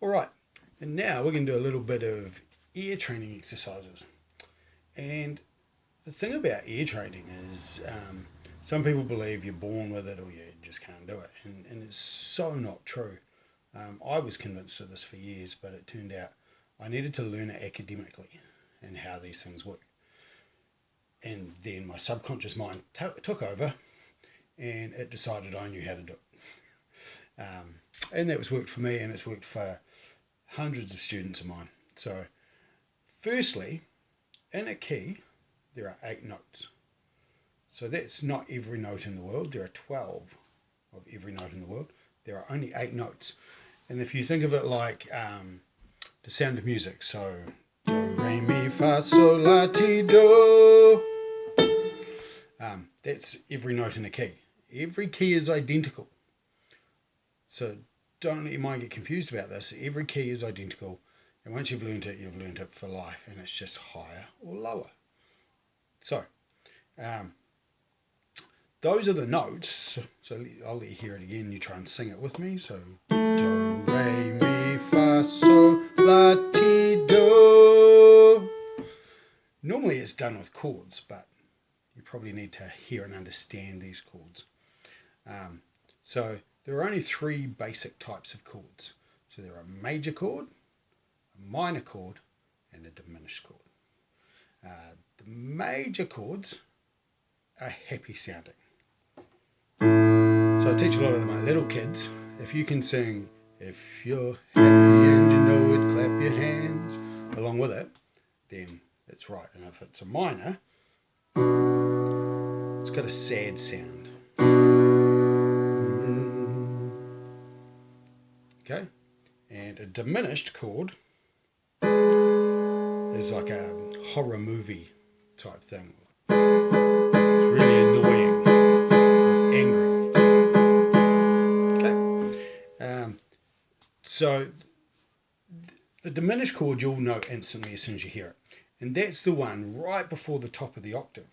All right, and now we're going to do a little bit of ear training exercises. And the thing about ear training is some people believe you're born with it or you just can't do it. And it's so not true. I was convinced of this for years, but it turned out I needed to learn it academically and how these things work. And then my subconscious mind took over and it decided I knew how to do it. And that was worked for me, and it's worked for hundreds of students of mine. So firstly, in a key, there are 8 notes. So that's not every note in the world. There are 12 of every note in the world. There are only 8 notes. And if you think of it like the sound of music, so do, re, mi, fa, sol, la, ti, do. That's every note in a key. Every key is identical. So don't let your mind get confused about this. Every key is identical. And once you've learned it, you've learned it for life. And it's just higher or lower. So those are the notes. So I'll let you hear it again. You try and sing it with me. So do, re, mi, fa, sol, la, ti, do. Normally it's done with chords, but you probably need to hear and understand these chords. So there are only 3 basic types of chords. So there are a major chord, a minor chord, and a diminished chord. The major chords are happy sounding. So I teach a lot of them at little kids. If you can sing, if you're happy and you know it, clap your hands, along with it, then it's right. And if it's a minor, it's got a sad sound. Okay? And a diminished chord is like a horror movie type thing. It's really annoying or angry. Okay? So the diminished chord you'll know instantly as soon as you hear it. And that's the one right before the top of the octave.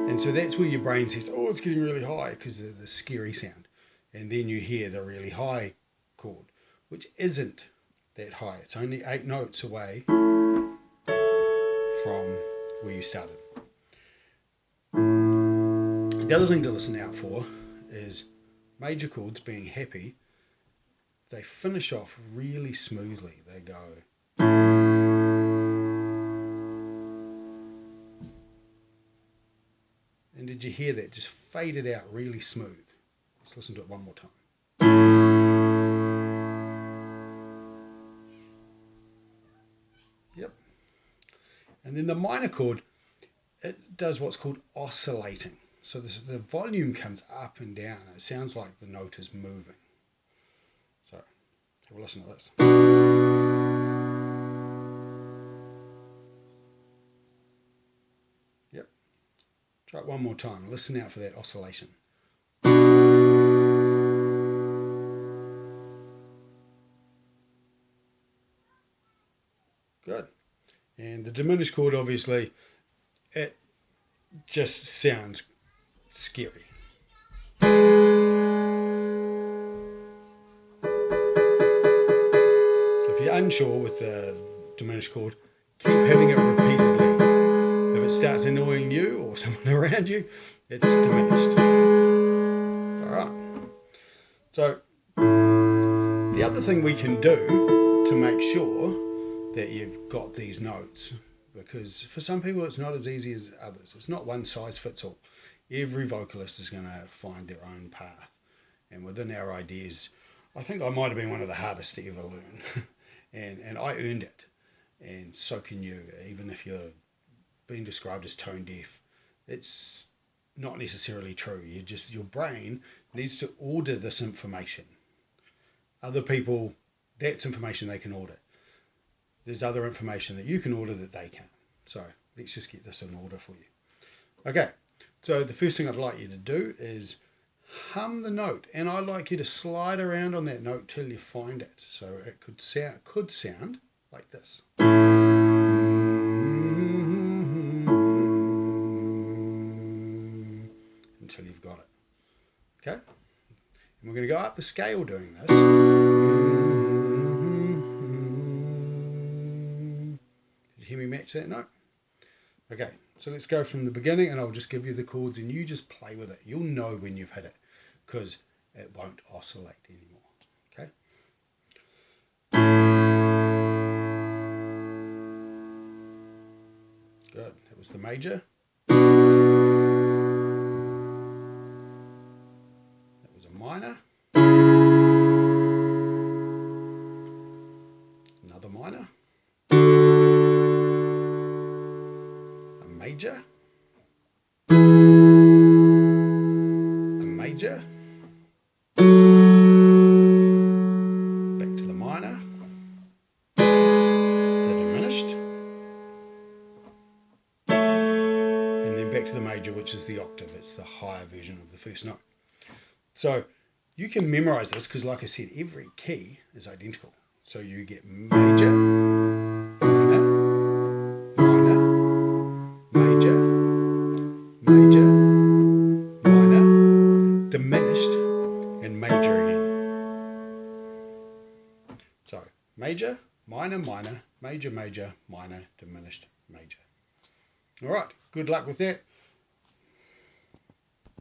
And so that's where your brain says, oh, it's getting really high because of the scary sound. And then you hear the really high chord, which isn't that high. It's only 8 notes away from where you started. The other thing to listen out for is major chords being happy. They finish off really smoothly. They go. And did you hear that? Just faded out really smooth. Let's listen to it one more time. Yep. And then the minor chord, it does what's called oscillating. So the volume comes up and down. It sounds like the note is moving. So have a listen to this. Yep. Try it one more time. Listen out for that oscillation. Good. And the diminished chord, obviously, it just sounds scary. So if you're unsure with the diminished chord, keep hitting it repeatedly. If it starts annoying you or someone around you, it's diminished. All right. So the other thing we can do to make sure that you've got these notes, because for some people it's not as easy as others. It's not one size fits all. Every vocalist is going to find their own path. And within our ideas, I think I might have been one of the hardest to ever learn. and I earned it. And so can you, even if you're being described as tone deaf. It's not necessarily true. Your brain needs to order this information. Other people, that's information they can order. There's other information that you can order that they can't. So let's just get this in order for you. Okay, so the first thing I'd like you to do is hum the note, and I'd like you to slide around on that note till you find it. So it could sound like this. Until you've got it. Okay? And we're going to go up the scale doing this. you hear me match that note? Okay, so let's go from the beginning, and I'll just give you the chords and you just play with it. You'll know when you've hit it because it won't oscillate anymore. Okay? Good. That was the major. That was a minor. Another minor. A major. A major. Back to the minor. The diminished. And then back to the major, which is the octave. It's the higher version of the first note. So you can memorize this because, like I said, every key is identical. So you get major, minor, minor, major, major, minor, diminished, and major again. So major, minor, minor, major, major, minor, diminished, major. All right, good luck with that.